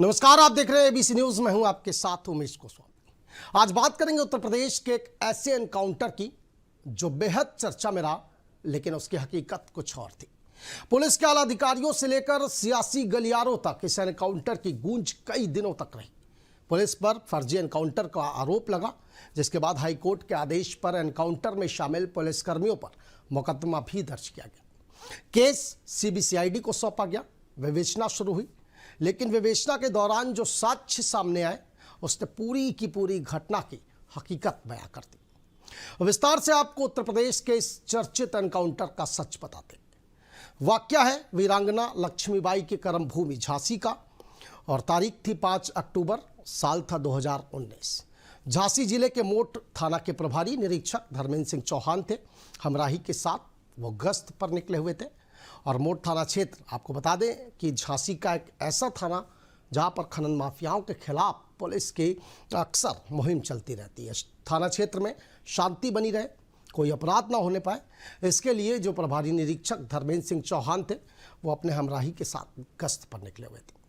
नमस्कार, आप देख रहे हैं एबीसी न्यूज। मैं हूं आपके साथ उमेश गोस्वामी। आज बात करेंगे उत्तर प्रदेश के एक ऐसे एनकाउंटर की जो बेहद चर्चा में रहा, लेकिन उसकी हकीकत कुछ और थी। पुलिस के आला अधिकारियों से लेकर सियासी गलियारों तक इस एनकाउंटर की गूंज कई दिनों तक रही। पुलिस पर फर्जी एनकाउंटर का आरोप लगा, जिसके बाद हाईकोर्ट के आदेश पर एनकाउंटर में शामिल पुलिसकर्मियों पर मुकदमा भी दर्ज किया गया। केस सीबीसीआईडी को सौंपा गया। विवेचना शुरू हुई, लेकिन विवेचना के दौरान जो साक्ष्य सामने आए उसने पूरी की पूरी घटना की हकीकत बयां कर दी। विस्तार से आपको उत्तर प्रदेश के इस चर्चित एनकाउंटर का सच बताते हैं। वाकया है वीरांगना लक्ष्मीबाई की कर्मभूमि झांसी का, और तारीख थी 5 अक्टूबर, साल था 2019। झांसी जिले के मोट थाना के प्रभारी निरीक्षक धर्मेंद्र सिंह चौहान थे। हमराही के साथ वो गश्त पर निकले हुए थे। और मोट थाना क्षेत्र, आपको बता दें कि झांसी का एक ऐसा थाना जहां पर खनन माफियाओं के खिलाफ पुलिस की अक्सर मुहिम चलती रहती है। थाना क्षेत्र में शांति बनी रहे, कोई अपराध ना होने पाए, इसके लिए जो प्रभारी निरीक्षक धर्मेंद्र सिंह चौहान थे वो अपने हमराही के साथ गश्त पर निकले हुए थे।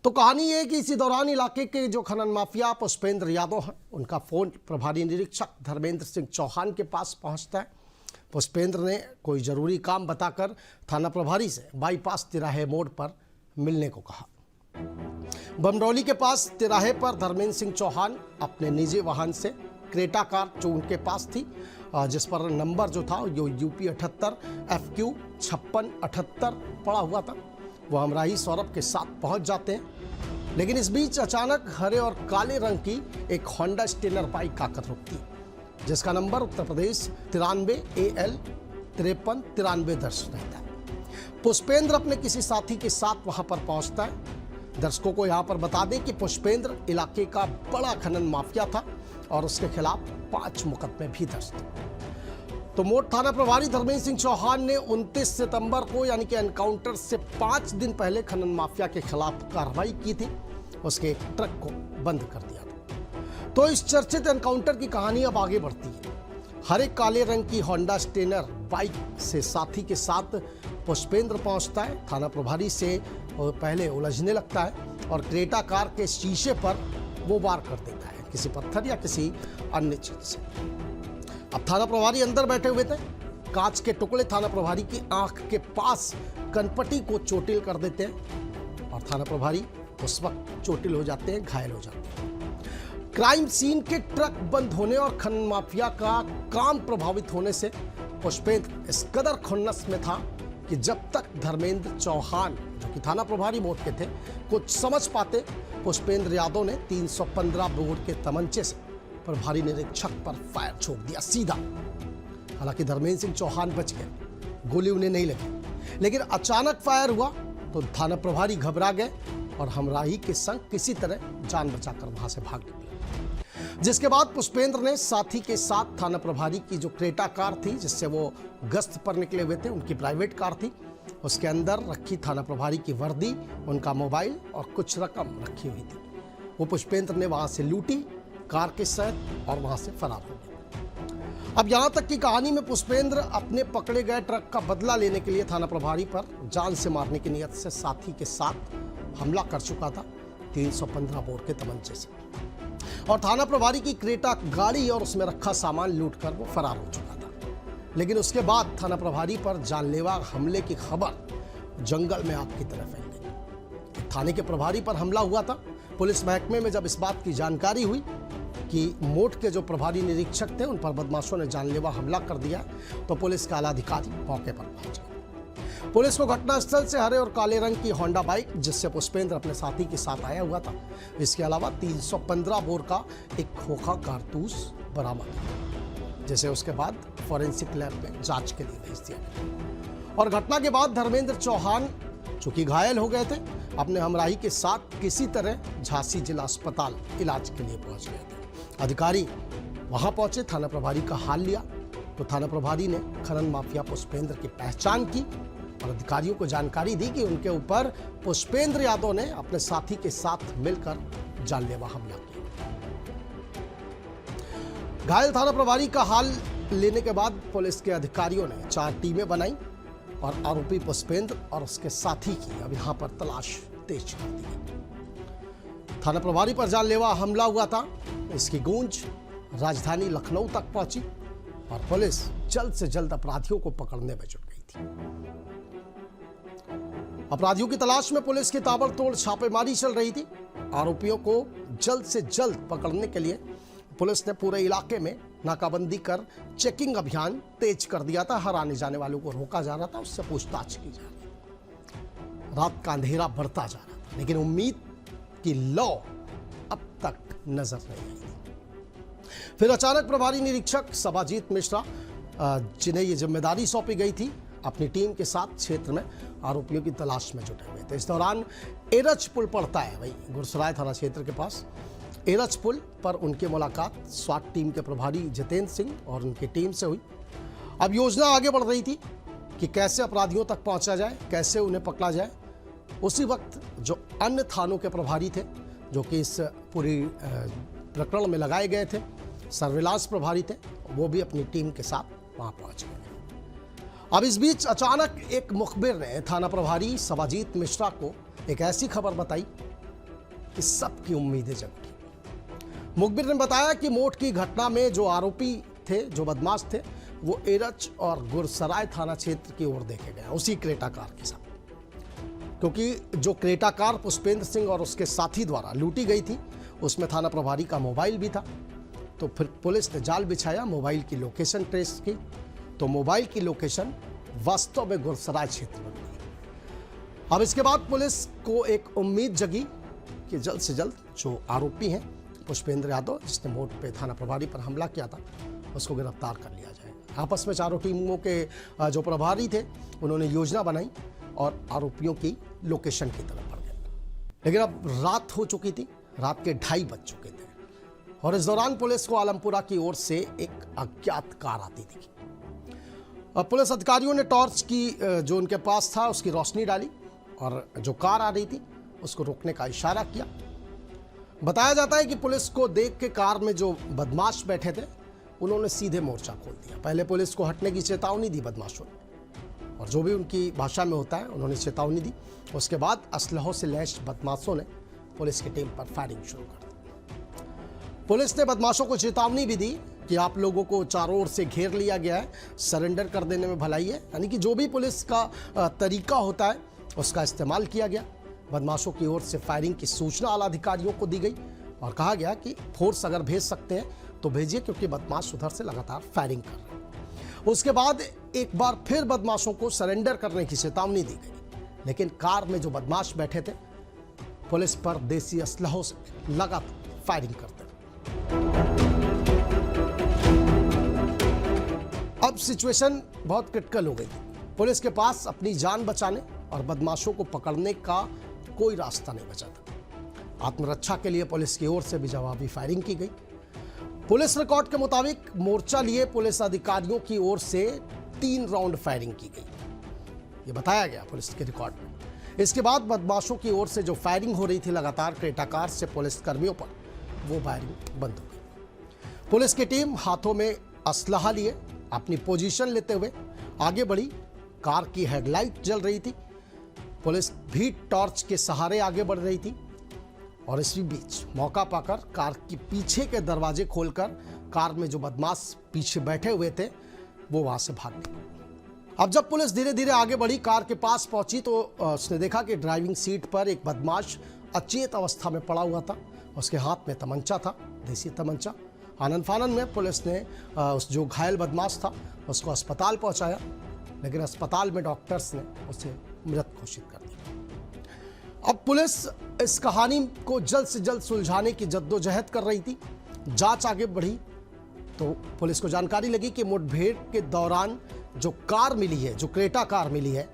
तो कहानी ये कि इसी दौरान इलाके के जो खनन माफिया पुष्पेंद्र यादव हैं, उनका फोन प्रभारी निरीक्षक धर्मेंद्र सिंह चौहान के पास पहुंचता है। पुष्पेंद्र ने कोई जरूरी काम बताकर थाना प्रभारी से बाईपास तिराहे मोड़ पर मिलने को कहा। बमरौली के पास तिराहे पर धर्मेंद्र सिंह चौहान अपने निजी वाहन से क्रेटा कार जो उनके पास थी, जिस पर नंबर जो था जो UP 78 FQ 5678 पड़ा हुआ था, वो हमराही सौरभ के साथ पहुंच जाते हैं। लेकिन इस बीच अचानक हरे और काले रंग की एक होंडा स्टेनर बाइक आकर रुकती है, जिसका नंबर उत्तर प्रदेश 93 AL 5393 दर्ज रहता है। पुष्पेंद्र अपने किसी साथी के साथ वहां पर पहुंचता है। दर्शकों को यहां पर बता दें कि पुष्पेंद्र इलाके का बड़ा खनन माफिया था और उसके खिलाफ 5 मुकदमे भी दर्ज थे। तो मोट थाना प्रभारी धर्मेंद्र सिंह चौहान ने 29 सितंबर को, यानी कि एनकाउंटर से 5 दिन पहले खनन माफिया के खिलाफ कार्रवाई की थी। उसके एक ट्रक को बंद कर दिया था। तो इस चर्चित एनकाउंटर की कहानी अब आगे बढ़ती है। हरे काले रंग की होंडा स्टेनर बाइक से साथी के साथ पुष्पेंद्र पहुंचता है। थाना प्रभारी से पहले उलझने लगता है और क्रेटा कार के शीशे पर वो वार कर देता है, किसी पत्थर या किसी अन्य चीज से। अब थाना प्रभारी अंदर बैठे हुए थे। कांच के टुकड़े थाना प्रभारी की आंख के पास कनपटी को चोटिल कर देते हैं और थाना प्रभारी उस वक्त चोटिल हो जाते हैं, घायल हो जाते हैं। क्राइम सीन के ट्रक बंद होने और खनन माफिया का काम प्रभावित होने से पुष्पेंद्र इस कदर खुन्नस में था कि जब तक धर्मेंद्र चौहान, जो कि थाना प्रभारी मोड के थे, कुछ समझ पाते, पुष्पेंद्र यादव ने 315 बोर के तमंचे से प्रभारी निरीक्षक पर फायर छोड़ दिया सीधा। हालांकि धर्मेंद्र सिंह चौहान बच गए, गोली उन्हें नहीं लगी, लेकिन अचानक फायर हुआ तो थाना प्रभारी घबरा गए और हमराही के संग किसी तरह जान बचाकर वहां से भाग निकले। जिसके बाद पुष्पेंद्र ने साथी के साथ थाना प्रभारी की जो क्रेटा कार थी, जिससे वो गश्त पर निकले हुए थे, उनकी प्राइवेट कार थी, उसके अंदर रखी थाना प्रभारी की वर्दी, उनका मोबाइल और कुछ रकम रखी हुई थी, वो पुष्पेंद्र ने वहां से लूटी कार के साथ और वहां से फरार हो गए। अब यहां तक की कहानी में पुष्पेंद्र अपने पकड़े गए ट्रक का बदला लेने के लिए थाना प्रभारी पर जान से मारने की नियत से साथी के साथ हमला कर चुका था 315 बोर के तमंचे से, और थाना प्रभारी की क्रेटा गाड़ी और उसमें रखा सामान लूटकर वो फरार हो चुका था। लेकिन उसके बाद थाना प्रभारी पर जानलेवा हमले की खबर जंगल में आग की तरह फैल गई। थाने के प्रभारी पर हमला हुआ था। पुलिस महकमे में जब इस बात की जानकारी हुई कि मोट के जो प्रभारी निरीक्षक थे उन पर बदमाशों ने जानलेवा हमला कर दिया, तो पुलिस के आला अधिकारी मौके पर पहुंच गए। पुलिस को घटनास्थल से हरे और काले रंग की होंडा बाइक, जिससे पुष्पेंद्र अपने साथी के साथ आया हुआ था, इसके अलावा 315 बोर का एक खोखा कारतूस बरामद हुआ, जिसे उसके बाद फॉरेंसिक लैब में जांच के लिए भेज दिया गया। और घटना के बाद धर्मेंद्र चौहान, चूंकि घायल हो गए थे, अपने हमराही के साथ किसी तरह झांसी जिला अस्पताल इलाज के लिए पहुंच गए थे। अधिकारी वहां पहुंचे, थाना प्रभारी का हाल लिया तो थाना प्रभारी ने खनन माफिया पुष्पेंद्र की पहचान की और अधिकारियों को जानकारी दी कि उनके ऊपर पुष्पेंद्र यादव ने अपने साथी के साथ मिलकर जानलेवा हमला किया। घायल थाना प्रभारी का हाल लेने के बाद पुलिस के अधिकारियों ने 4 टीमें बनाई और आरोपी पुष्पेंद्र और उसके साथी की अब यहां पर तलाश तेज कर दी। थाना प्रभारी पर जानलेवा हमला हुआ था, इसकी गूंज राजधानी लखनऊ तक पहुंची और पुलिस जल्द से जल्द अपराधियों को पकड़ने में जुट गई थी। अपराधियों की तलाश में पुलिस की ताबड़तोड़ छापेमारी चल रही थी। आरोपियों को जल्द से जल्द पकड़ने के लिए पुलिस ने पूरे इलाके में नाकाबंदी कर चेकिंग अभियान तेज कर दिया था। हर आने जाने वालों को रोका जा रहा था, उससे पूछताछ की जा रही थी। रात का अंधेरा बढ़ता जा रहा था, लेकिन उम्मीद की लौ अब तक नजर नहीं आई। फिर अचानक प्रभारी निरीक्षक सबाजीत मिश्रा, जिन्हें ये जिम्मेदारी सौंपी गई थी, अपनी टीम के साथ क्षेत्र में आरोपियों की तलाश में जुटे हुए थे। इस दौरान एरच पुल पड़ता है भाई गुरसराय थाना क्षेत्र के पास। एरच पुल पर उनकी मुलाकात स्वाट टीम के प्रभारी जितेंद्र सिंह और उनकी टीम से हुई। अब योजना आगे बढ़ रही थी कि कैसे अपराधियों तक पहुंचा जाए, कैसे उन्हें पकड़ा जाए। उसी वक्त जो अन्य थानों के प्रभारी थे, जो कि इस पूरी प्रकरण में लगाए गए थे, सर्विलांस प्रभारी थे, वो भी अपनी टीम के साथ वहां पहुंच गए। अब इस बीच अचानक एक मुखबिर ने थाना प्रभारी सबाजीत मिश्रा को एक ऐसी खबर बताई कि सबकी उम्मीदें जग गई। मुखबिर ने बताया कि मोट की घटना में जो आरोपी थे, जो बदमाश थे, वो एरच और गुरसराय थाना क्षेत्र की ओर देखे गए, उसी क्रेटा कार के साथ। क्योंकि जो क्रेटा कार पुष्पेंद्र सिंह और उसके साथी द्वारा लूटी गई थी, उसमें थाना प्रभारी का मोबाइल भी था। तो फिर पुलिस ने जाल बिछाया, मोबाइल की लोकेशन ट्रेस की, तो मोबाइल की लोकेशन वास्तव में गुरसराय क्षेत्र में मिली। अब इसके बाद पुलिस को एक उम्मीद जगी कि जल्द से जल्द जो आरोपी हैं पुष्पेंद्र यादव, जिसने मोट पे थाना प्रभारी पर हमला किया था, उसको गिरफ्तार कर लिया जाएगा। आपस में चारों टीमों के जो प्रभारी थे, उन्होंने योजना बनाई और आरोपियों की लोकेशन की तरफ बढ़ गए। लेकिन अब रात हो चुकी थी, रात के 2:30 बज चुके थे और इस दौरान पुलिस को आलमपुरा की ओर से एक अज्ञात कार आती दिखी। अब पुलिस अधिकारियों ने टॉर्च की जो उनके पास था उसकी रोशनी डाली और जो कार आ रही थी उसको रोकने का इशारा किया। बताया जाता है कि पुलिस को देख के कार में जो बदमाश बैठे थे, उन्होंने सीधे मोर्चा खोल दिया। पहले पुलिस को हटने की चेतावनी दी बदमाशों ने, और जो भी उनकी भाषा में होता है उन्होंने चेतावनी दी। उसके बाद असलहों से लैस बदमाशों ने पुलिस की टीम पर फायरिंग शुरू कर दी। पुलिस ने बदमाशों को चेतावनी भी दी कि आप लोगों को चारों ओर से घेर लिया गया है, सरेंडर कर देने में भलाई है। यानी कि जो भी पुलिस का तरीका होता है उसका इस्तेमाल किया गया। बदमाशों की ओर से फायरिंग की सूचना आला अधिकारियों को दी गई और कहा गया कि फोर्स अगर भेज सकते हैं तो भेजिए, क्योंकि बदमाश उधर से लगातार फायरिंग कर रहे हैं। उसके बाद एक बार फिर बदमाशों को सरेंडर करने की चेतावनी दी गई, लेकिन कार में जो बदमाश बैठे थे पुलिस पर देसी असलहों से लगातार फायरिंग करते रहे। अब सिचुएशन बहुत क्रिटिकल हो गई थी। पुलिस के पास अपनी जान बचाने और बदमाशों को पकड़ने का कोई रास्ता नहीं बचा था। आत्मरक्षा के लिए पुलिस की ओर से भी जवाबी फायरिंग की गई। पुलिस रिकॉर्ड के मुताबिक मोर्चा लिए पुलिस अधिकारियों की ओर से 3 राउंड फायरिंग की गई, ये बताया गया पुलिस के रिकॉर्ड में। इसके बाद बदमाशों की ओर से जो फायरिंग हो रही थी लगातार क्रेटा कार से पुलिस कर्मियों पर, वो फायरिंग बंद हो गई। पुलिस की टीम हाथों में असलहा लिए अपनी पोजीशन लेते हुए आगे बढ़ी। कार की हेडलाइट जल रही थी, पुलिस भी टॉर्च के सहारे आगे बढ़ रही थी और इसी बीच मौका पाकर कार के पीछे के दरवाजे खोलकर कार में जो बदमाश पीछे बैठे हुए थे वो वहां से भाग गए। अब जब पुलिस धीरे धीरे आगे बढ़ी, कार के पास पहुंची तो उसने देखा कि ड्राइविंग सीट पर एक बदमाश अचेत अवस्था में पड़ा हुआ था। उसके हाथ में तमंचा था, देसी तमंचा। आनन फानन में पुलिस ने उस जो घायल बदमाश था उसको अस्पताल पहुंचाया, लेकिन अस्पताल में डॉक्टर्स ने उसे मृत घोषित कर दिया। अब पुलिस इस कहानी को जल्द से जल्द सुलझाने की जद्दोजहद कर रही थी। जांच आगे बढ़ी तो पुलिस को जानकारी लगी कि मुठभेड़ के दौरान जो कार मिली है, जो क्रेटा कार मिली है,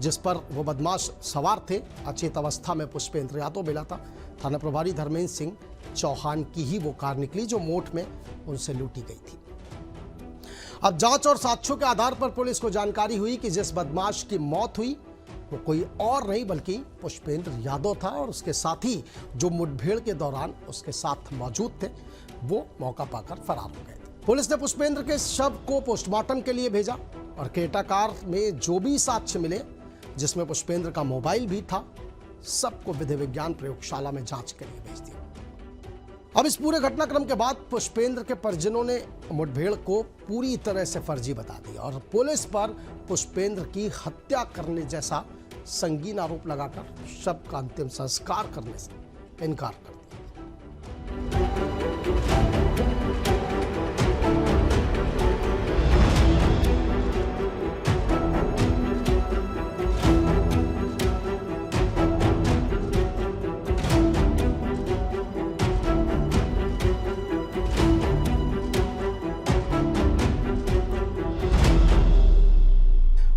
जिस पर वो बदमाश सवार थे, अचेत अवस्था में पुष्पेंद्र यादव मिला था। थाना प्रभारी धर्मेंद्र सिंह चौहान की ही वो कार निकली जो मोट में उनसे लूटी गई थी। अब जांच और साक्ष्यों के आधार पर पुलिस को जानकारी हुई कि जिस बदमाश की मौत हुई वो कोई और नहीं बल्कि पुष्पेंद्र यादव था और उसके साथी जो मुठभेड़ के दौरान उसके साथ मौजूद थे वो मौका पाकर फरार हो गए थे। पुलिस ने पुष्पेंद्र के शव को पोस्टमार्टम के लिए भेजा और क्रेटा कार में जो भी साक्ष्य मिले, जिसमें पुष्पेंद्र का मोबाइल भी था, सबको विधि विज्ञान प्रयोगशाला में जांच के लिए भेज दिया। अब इस पूरे घटनाक्रम के बाद पुष्पेंद्र के परिजनों ने मुठभेड़ को पूरी तरह से फर्जी बता दिया और पुलिस पर पुष्पेंद्र की हत्या करने जैसा संगीन आरोप लगाकर शव का अंतिम संस्कार करने से इनकार कर दिया।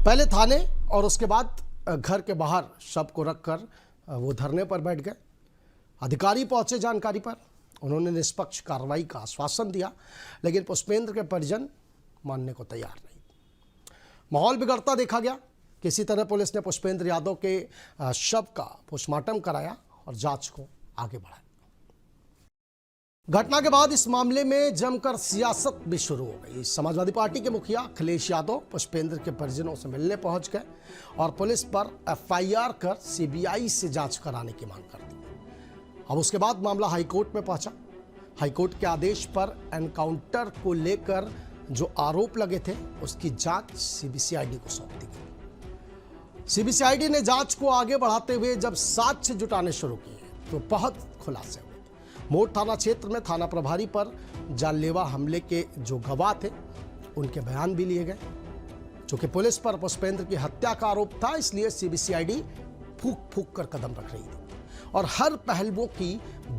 पहले थाने और उसके बाद घर के बाहर शव को रखकर वो धरने पर बैठ गए। अधिकारी पहुंचे जानकारी पर, उन्होंने निष्पक्ष कार्रवाई का आश्वासन दिया, लेकिन पुष्पेंद्र के परिजन मानने को तैयार नहीं। माहौल बिगड़ता देखा गया। किसी तरह पुलिस ने पुष्पेंद्र यादव के शव का पोस्टमार्टम कराया और जांच को आगे बढ़ाया। घटना के बाद इस मामले में जमकर सियासत भी शुरू हो गई। समाजवादी पार्टी के मुखिया अखिलेश यादव पुष्पेंद्र के परिजनों से मिलने पहुंच गए और पुलिस पर एफआईआर कर सीबीआई से जांच कराने की मांग कर दी। अब उसके बाद मामला हाईकोर्ट में पहुंचा। हाईकोर्ट के आदेश पर एनकाउंटर को लेकर जो आरोप लगे थे उसकी जांच सीबीसीआईडी को सौंप दी गई। सीबीसीआईडी ने जांच को आगे बढ़ाते हुए जब साक्ष्य जुटाने शुरू किए तो बहुत खुलासे हुए। मोट थाना क्षेत्र में थाना प्रभारी पर जानलेवा हमले के जो गवाह थे उनके बयान भी लिए गए। चूंकि पुलिस पर पुष्पेंद्र की हत्या का आरोप था, इसलिए सीबीसीआईडी फूंक फूंक कर कदम रख रही थी और हर पहलुओं की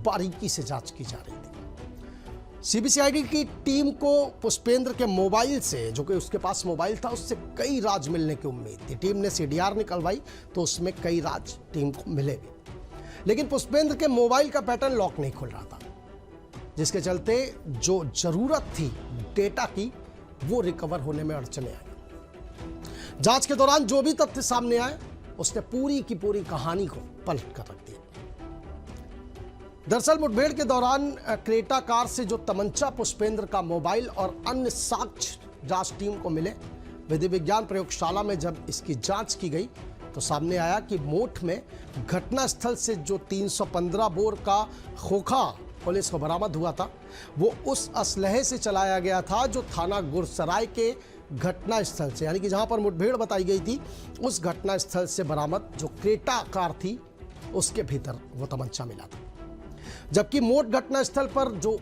बारीकी से जांच की जा रही थी। सीबीसीआईडी की टीम को पुष्पेंद्र के मोबाइल से, जो कि उसके पास मोबाइल था, उससे कई राज मिलने की उम्मीद थी। टीम ने सीडीआर निकलवाई तो उसमें कई राज टीम को मिले भी, लेकिन पुष्पेंद्र के मोबाइल का पैटर्न लॉक नहीं खुल रहा था, जिसके चलते जो जरूरत थी डेटा की वो रिकवर होने में अड़चने आई। जांच के दौरान जो भी तथ्य सामने आए उसने पूरी की पूरी कहानी को पलट कर रख दिया। दरअसल मुठभेड़ के दौरान क्रेटा कार से जो तमंचा, पुष्पेंद्र का मोबाइल और अन्य साक्ष्य जांच टीम को मिले, विधि विज्ञान प्रयोगशाला में जब इसकी जांच की गई तो सामने आया कि मोट में घटना स्थल से जो 315 बोर का खोखा पुलिस को बरामद हुआ था वो उस असलहे से चलाया गया था जो थाना गुरसराय के घटना स्थल से, यानी कि जहां पर मुठभेड़ बताई गई थी, उस घटना स्थल से बरामद जो क्रेटा कार थी उसके भीतर वो तमंचा मिला था। जबकि मोट घटना स्थल पर जो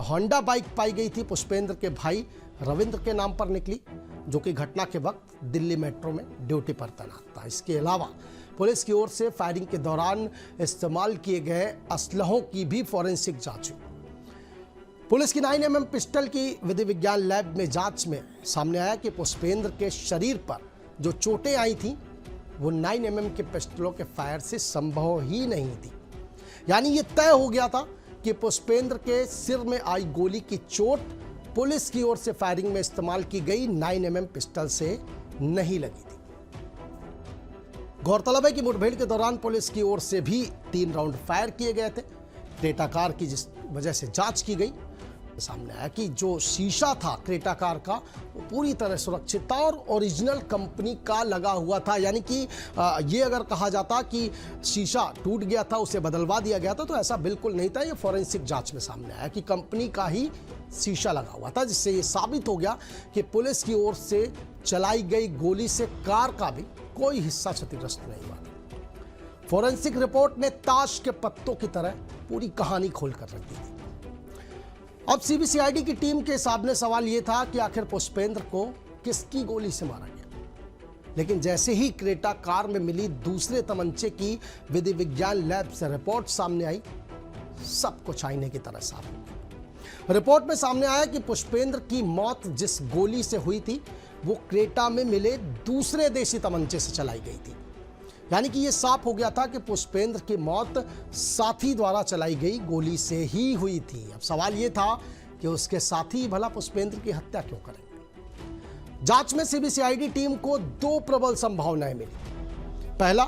होंडा बाइक पाई गई थी पुष्पेंद्र के भाई रविंद्र के नाम पर निकली, जो कि घटना के वक्त दिल्ली मेट्रो में ड्यूटी पर तैनात था। इसके अलावा पुलिस की ओर से फायरिंग के दौरान इस्तेमाल किए गए असलहों की भी फॉरेंसिक जांच हुई। पुलिस की 9mm पिस्टल की विधि विज्ञान लैब में जांच में सामने आया कि पुष्पेंद्र के शरीर पर जो चोटें आई थी वो 9mm के पिस्टलों के फायर से संभव ही नहीं थी। यानी ये तय हो गया था कि पुष्पेंद्र के सिर में आई गोली की चोट पुलिस की ओर से फायरिंग में इस्तेमाल की गई 9mm पिस्टल से नहीं लगी थी। गौरतलब है कि मुठभेड़ के दौरान पुलिस की ओर से भी 3 राउंड फायर किए गए थे। क्रेटा कार की जिस वजह से जांच की गई, सामने आया कि जो शीशा था क्रेटा कार का वो पूरी तरह सुरक्षित था और ओरिजिनल कंपनी का लगा हुआ था। यानी कि ये अगर कहा जाता कि शीशा टूट गया था, उसे बदलवा दिया गया था, तो ऐसा बिल्कुल नहीं था। ये फॉरेंसिक जांच में सामने आया कि कंपनी का ही शीशा लगा हुआ था, जिससे ये साबित हो गया कि पुलिस की ओर से चलाई गई गोली से कार का भी कोई हिस्सा क्षतिग्रस्त नहीं हुआ था। फॉरेंसिक रिपोर्ट ने ताश के पत्तों की तरह पूरी कहानी खोल कर रख दी थी। अब सीबीसीआईडी की टीम के सामने सवाल यह था कि आखिर पुष्पेंद्र को किसकी गोली से मारा गया। लेकिन जैसे ही क्रेटा कार में मिली दूसरे तमंचे की विधि विज्ञान लैब से रिपोर्ट सामने आई, सब कुछ आईने की तरह साफ हो गया। रिपोर्ट में सामने आया कि पुष्पेंद्र की मौत जिस गोली से हुई थी वो क्रेटा में मिले दूसरे देशी तमंचे से चलाई गई थी। यानी कि यह साफ हो गया था कि पुष्पेंद्र की मौत साथी द्वारा चलाई गई गोली से ही हुई थी। अब सवाल यह था कि उसके साथी भला पुष्पेंद्र की हत्या क्यों करेंगे। जांच में सीबीसीआईडी टीम को दो प्रबल संभावनाएं मिली। पहला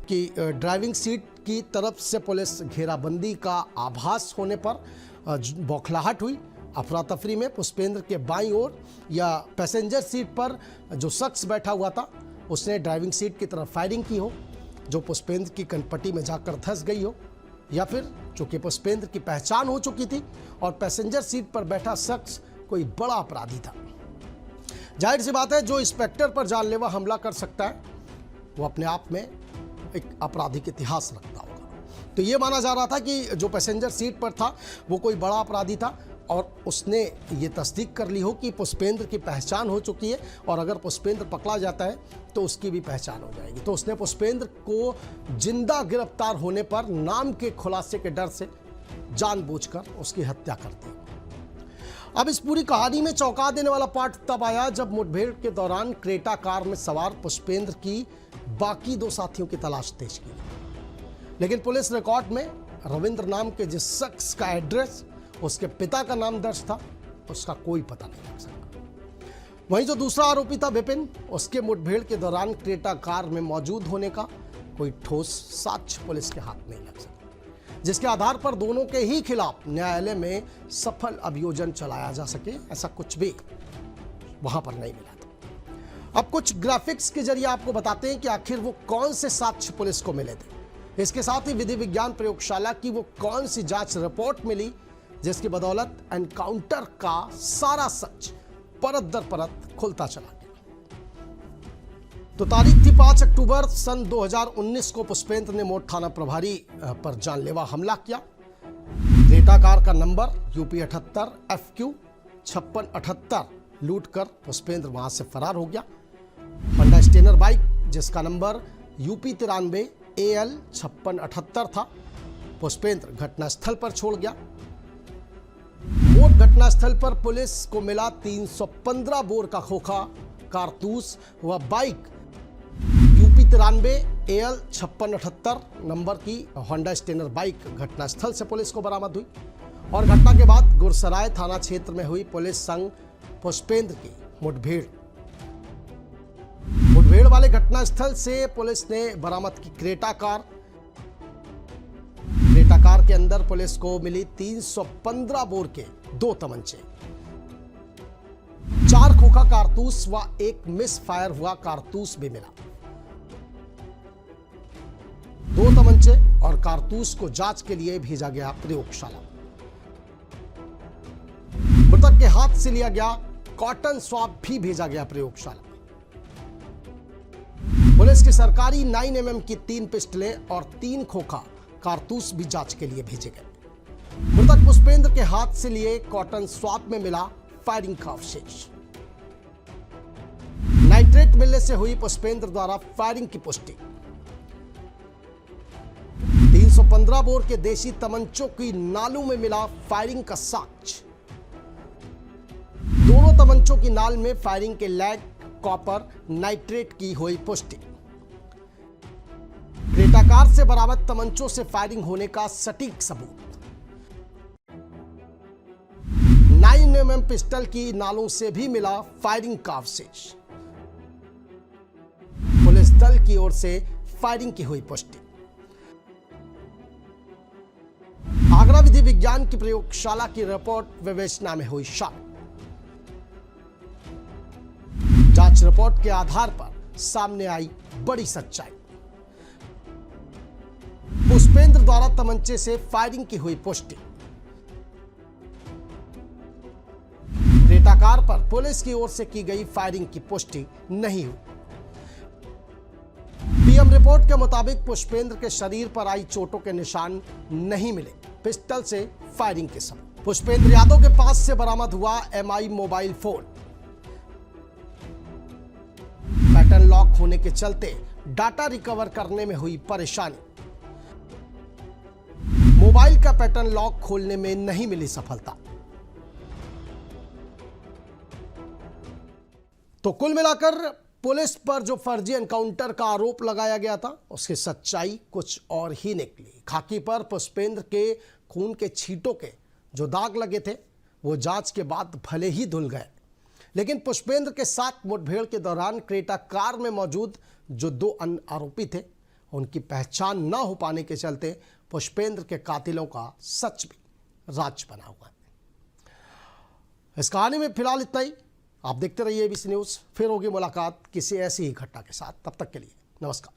कि ड्राइविंग सीट की तरफ से पुलिस घेराबंदी का आभास होने पर बौखलाहट हुई। अफरा तफरी में पुष्पेंद्र के बाईं ओर या पैसेंजर सीट पर जो शख्स बैठा हुआ था उसने ड्राइविंग सीट की तरफ फायरिंग की हो, जो पुष्पेंद्र की कनपट्टी में जाकर धंस गई हो, या फिर चूंकि पुष्पेंद्र की पहचान हो चुकी थी और पैसेंजर सीट पर बैठा शख्स कोई बड़ा अपराधी था। जाहिर सी बात है, जो इंस्पेक्टर पर जानलेवा हमला कर सकता है वो अपने आप में एक आपराधिक इतिहास रखता होगा। तो ये माना जा रहा था कि जो पैसेंजर सीट पर था वो कोई बड़ा अपराधी था और उसने ये तस्दीक कर ली हो कि पुष्पेंद्र की पहचान हो चुकी है और अगर पुष्पेंद्र पकड़ा जाता है तो उसकी भी पहचान हो जाएगी। तो उसने पुष्पेंद्र को जिंदा गिरफ्तार होने पर नाम के खुलासे के डर से जानबूझकर उसकी हत्या कर दी। अब इस पूरी कहानी में चौंका देने वाला पार्ट तब आया जब मुठभेड़ के दौरान क्रेटा कार में सवार पुष्पेंद्र की बाकी दो साथियों की तलाश तेज की, लेकिन पुलिस रिकॉर्ड में रविंद्र नाम के जिस शख्स का एड्रेस, उसके पिता का नाम दर्ज था, उसका कोई पता नहीं लग सका। वहीं जो दूसरा आरोपी था विपिन, उसके मुठभेड़ के दौरान क्रेटा कार में मौजूद होने का कोई ठोस साक्ष्य पुलिस के हाथ नहीं लग सका, जिसके आधार पर दोनों के ही खिलाफ न्यायालय में सफल अभियोजन चलाया जा सके, ऐसा कुछ भी वहां पर नहीं मिला था। अब कुछ ग्राफिक्स के जरिए आपको बताते हैं कि आखिर वो कौन से साक्ष्य पुलिस को मिले थे। इसके साथ ही विधि विज्ञान प्रयोगशाला की वो कौन सी जांच रिपोर्ट मिली जिसकी बदौलत एनकाउंटर का सारा सच परत दर परत खुलता चला गया। तो तारीख थी 5 अक्टूबर सन 2019 को पुष्पेंद्र ने मोट थाना प्रभारी पर जानलेवा हमला किया। क्रेटा कार का नंबर यूपी 78 FQ 5678 लूट कर पुष्पेंद्र वहां से फरार हो गया। होंडा स्टेनर बाइक जिसका नंबर यूपी 93 AL 5678 था, पुष्पेंद्र घटनास्थल पर छोड़ गया। मोट घटनास्थल पर पुलिस को मिला 315 बोर का खोखा कारतूस व बाइक यूपी 93 AL 5678 नंबर की होंडा स्टेनर बाइक घटनास्थल से पुलिस को बरामद हुई और घटना के बाद गुरसराय थाना क्षेत्र में हुई पुलिस संग पुष्पेंद्र की मुठभेड़ वाले घटनास्थल से पुलिस ने बरामद की क्रेटा कार के अंदर पुलिस को मिली 315 बोर के 2 तमंचे, 4 खोखा कारतूस व एक मिस फायर हुआ कारतूस भी मिला। 2 तमंचे और कारतूस को जांच के लिए भेजा गया प्रयोगशाला। मृतक के हाथ से लिया गया कॉटन स्वाब भी भेजा गया प्रयोगशाला। पुलिस की सरकारी 9mm की 3 पिस्टलें और 3 खोखा कारतूस भी जांच के लिए भेजे गए। मृतक पुष्पेंद्र के हाथ से लिए कॉटन स्वाब में मिला फायरिंग का अवशेष। नाइट्रेट मिलने से हुई पुष्पेंद्र द्वारा फायरिंग की पुष्टि। 315 बोर के देशी तमंचों की नालों में मिला फायरिंग का साक्ष्य। दोनों तमंचों की नाल में फायरिंग के लैग कॉपर नाइट्रेट की हुई पुष्टि। क्रेटा कार से बरामद तमंचों से फायरिंग होने का सटीक सबूत। 9mm पिस्टल की नालों से भी मिला फायरिंग का अवशेष। पुलिस दल की ओर से फायरिंग की हुई पुष्टि। आगरा विधि विज्ञान की प्रयोगशाला की रिपोर्ट विवेचना में हुई शामिल। जांच रिपोर्ट के आधार पर सामने आई बड़ी सच्चाई। पुष्पेंद्र द्वारा तमंचे से फायरिंग की हुई पुष्टि। क्रेटा कार पर पुलिस की ओर से की गई फायरिंग की पुष्टि नहीं हुई। पीएम रिपोर्ट के मुताबिक पुष्पेंद्र के शरीर पर आई चोटों के निशान नहीं मिले पिस्टल से फायरिंग के समय। पुष्पेंद्र यादव के पास से बरामद हुआ MI mobile phone pattern lock होने के चलते डाटा रिकवर करने में हुई परेशानी। मोबाइल का पैटर्न लॉक खोलने में नहीं मिली सफलता। तो कुल मिलाकर पुलिस पर जो फर्जी एनकाउंटर का आरोप लगाया गया था उसकी सच्चाई कुछ और ही निकली। खाकी पर पुष्पेंद्र के खून के छींटों के जो दाग लगे थे वो जांच के बाद भले ही धुल गए, लेकिन पुष्पेंद्र के साथ मुठभेड़ के दौरान क्रेटा कार में मौजूद जो 2 अन्य आरोपी थे, उनकी पहचान न हो पाने के चलते पुष्पेंद्र के कातिलों का सच में राज बना हुआ है। इस कहानी में फिलहाल इतना ही। आप देखते रहिए ABC न्यूज़। फिर होगी मुलाकात किसी ऐसी ही घटना के साथ। तब तक के लिए नमस्कार।